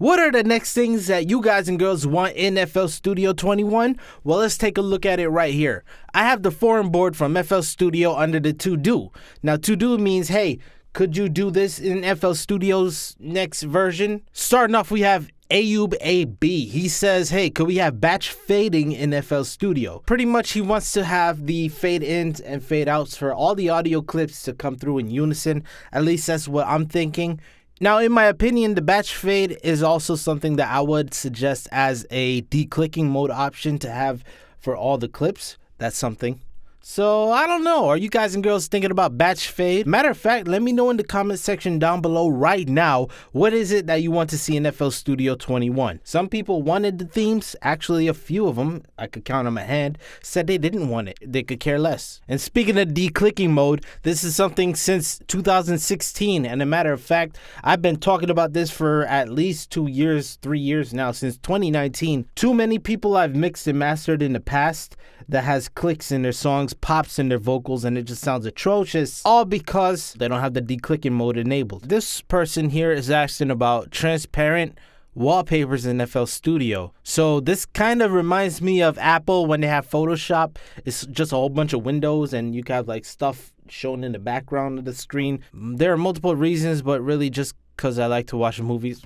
What are the next things that you guys and girls want in FL Studio 21? Well, let's take a look at it right here. I have the forum board from FL Studio under the to-do. Now, to-do means, hey, could you do this in FL Studio's next version? Starting off, we have Ayub AB. He says, hey, could we have batch fading in FL Studio? Pretty much he wants to have the fade ins and fade outs for all the audio clips to come through in unison. At least that's what I'm thinking. Now, in my opinion, the batch fade is also something that I would suggest as a declicking mode option to have for all the clips. That's something. So, I don't know. Are you guys and girls thinking about batch fade? Matter of fact, let me know in the comment section down below right now, what is it that you want to see in FL Studio 21? Some people wanted the themes. Actually, a few of them, I could count on my hand, said they didn't want it. They could care less. And speaking of declicking mode, this is something since 2016. And a matter of fact, I've been talking about this for at least 2 years, 3 years now, since 2019. Too many people I've mixed and mastered in the past that has clicks in their songs, pops in their vocals, and it just sounds atrocious, all because they don't have the declicking mode enabled. This person here is asking about transparent wallpapers in FL Studio. So this kind of reminds me of Apple when they have Photoshop. It's just a whole bunch of windows and you can have like stuff shown in the background of the screen. There are multiple reasons, but really just because I like to watch movies.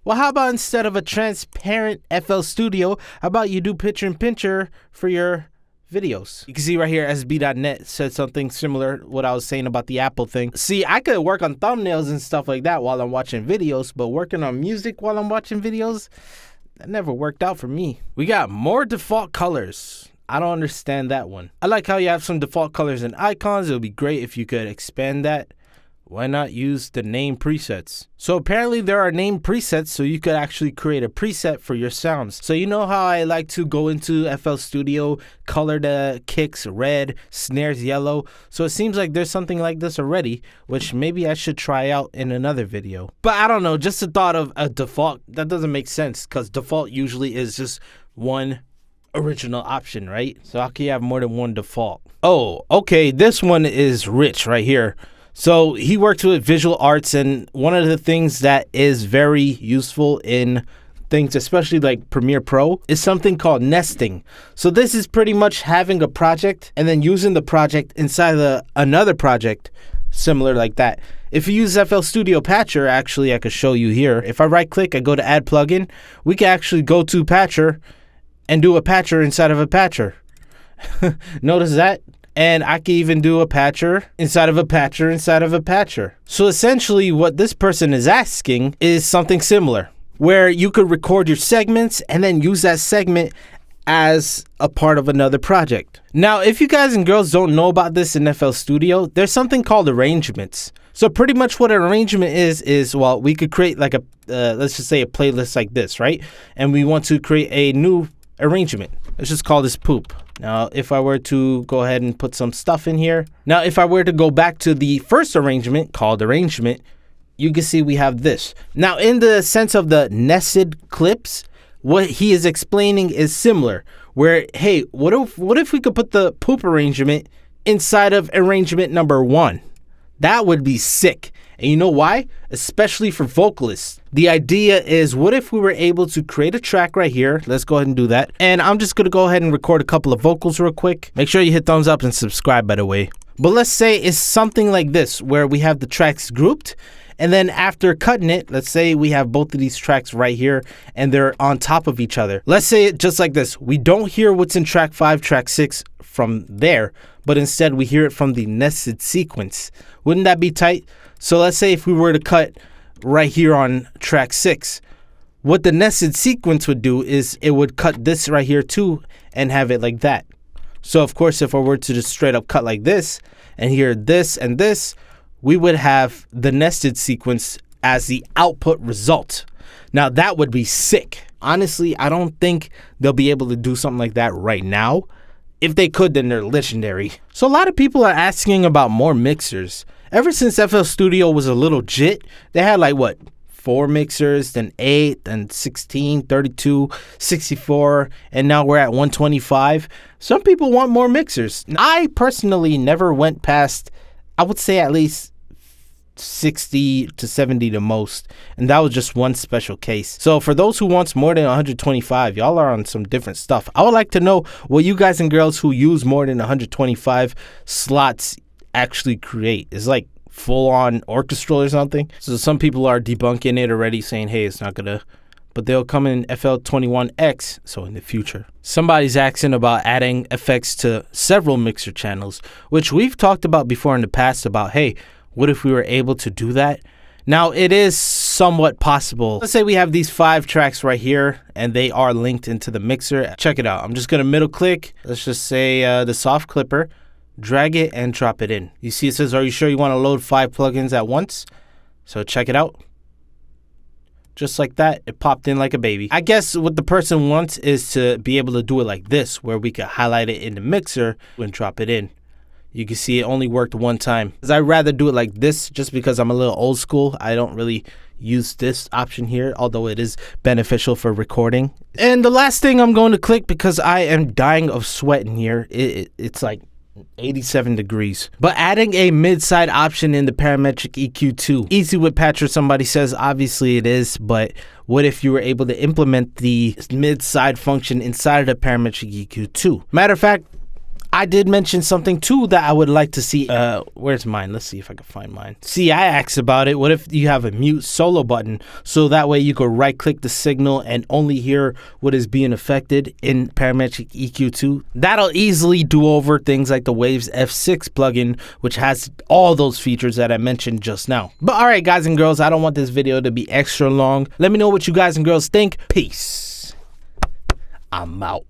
Well, how about instead of a transparent FL Studio, how about you do picture-in-picture for your videos? You can see right here, SB.net said something similar to what I was saying about the Apple thing. See, I could work on thumbnails and stuff like that while I'm watching videos, but working on music while I'm watching videos, that never worked out for me. We got more default colors. I don't understand that one. I like how you have some default colors and icons. It would be great if you could expand that. Why not use the name presets? So apparently there are name presets, so you could actually create a preset for your sounds. So you know how I like to go into FL Studio, color the kicks red, snares yellow. So it seems like there's something like this already, which maybe I should try out in another video. But I don't know, just the thought of a default, that doesn't make sense because default usually is just one original option, right? So how can you have more than one default? Oh, okay, this one is Rich right here. So he worked with visual arts, and one of the things that is very useful in things, especially like Premiere Pro, is something called nesting. So this is pretty much having a project and then using the project inside of another project similar like that. If you use FL Studio Patcher, actually I could show you here. If I right click, I go to add plugin, we can actually go to Patcher and do a patcher inside of a patcher. Notice that? And I can even do a patcher inside of a patcher inside of a patcher. So essentially what this person is asking is something similar, where you could record your segments and then use that segment as a part of another project. Now, if you guys and girls don't know about this in FL Studio, there's something called arrangements. So pretty much what an arrangement is, well, we could create like a, let's just say a playlist like this, right? And we want to create a new arrangement. Let's just call this poop. Now, if I were to go ahead and put some stuff in here. Now, if I were to go back to the first arrangement called arrangement, you can see we have this. Now, in the sense of the nested clips, what he is explaining is similar, where, hey, what if we could put the poop arrangement inside of arrangement number 1? That would be sick. And you know why? Especially for vocalists. The idea is, what if we were able to create a track right here? Let's go ahead and do that. And I'm just going to go ahead and record a couple of vocals real quick. Make sure you hit thumbs up and subscribe, by the way. But let's say it's something like this, where we have the tracks grouped. And then after cutting it, let's say we have both of these tracks right here and they're on top of each other. Let's say it just like this. We don't hear what's in track 5, track 6 from there, but instead we hear it from the nested sequence. Wouldn't that be tight? So let's say if we were to cut right here on track 6, what the nested sequence would do is it would cut this right here too and have it like that. So of course, if I were to just straight up cut like this and hear this and this, we would have the nested sequence as the output result. Now that would be sick. Honestly, I don't think they'll be able to do something like that right now. If they could, then they're legendary. So a lot of people are asking about more mixers. Ever since FL Studio was a little jit, they had like what, 4 mixers, then 8, then 16, 32, 64, and now we're at 125. Some people want more mixers. I personally never went past, I would say at least 60 to 70 the most, and that was just one special case. So for those who wants more than 125, y'all are on some different stuff. I would like to know what you guys and girls who use more than 125 slots actually create. Is like full-on orchestral or something. So some people are debunking it already, saying, hey, it's not gonna, but they'll come in FL21X, so in the future. Somebody's asking about adding effects to several mixer channels, which we've talked about before in the past about, hey, what if we were able to do that? Now, it is somewhat possible. Let's say we have these 5 tracks right here, and they are linked into the mixer. Check it out. I'm just gonna middle click. Let's just say the soft clipper. Drag it and drop it in. You see it says, are you sure you want to load 5 plugins at once? So check it out. Just like that, it popped in like a baby. I guess what the person wants is to be able to do it like this, where we could highlight it in the mixer and drop it in. You can see it only worked one time. I'd rather do it like this just because I'm a little old school. I don't really use this option here, although it is beneficial for recording. And the last thing I'm going to click, because I am dying of sweat in here, it's like 87 degrees. But adding a mid-side option in the parametric EQ2. Easy with Patcher, somebody says. Obviously it is, but what if you were able to implement the mid-side function inside of the parametric EQ2? Matter of fact, I did mention something too that I would like to see. Where's mine? Let's see if I can find mine. See, I asked about it. What if you have a mute solo button, so that way you could right click the signal and only hear what is being affected in parametric EQ2? That'll easily do over things like the Waves F6 plugin, which has all those features that I mentioned just now. But all right, guys and girls, I don't want this video to be extra long. Let me know what you guys and girls think. Peace. I'm out.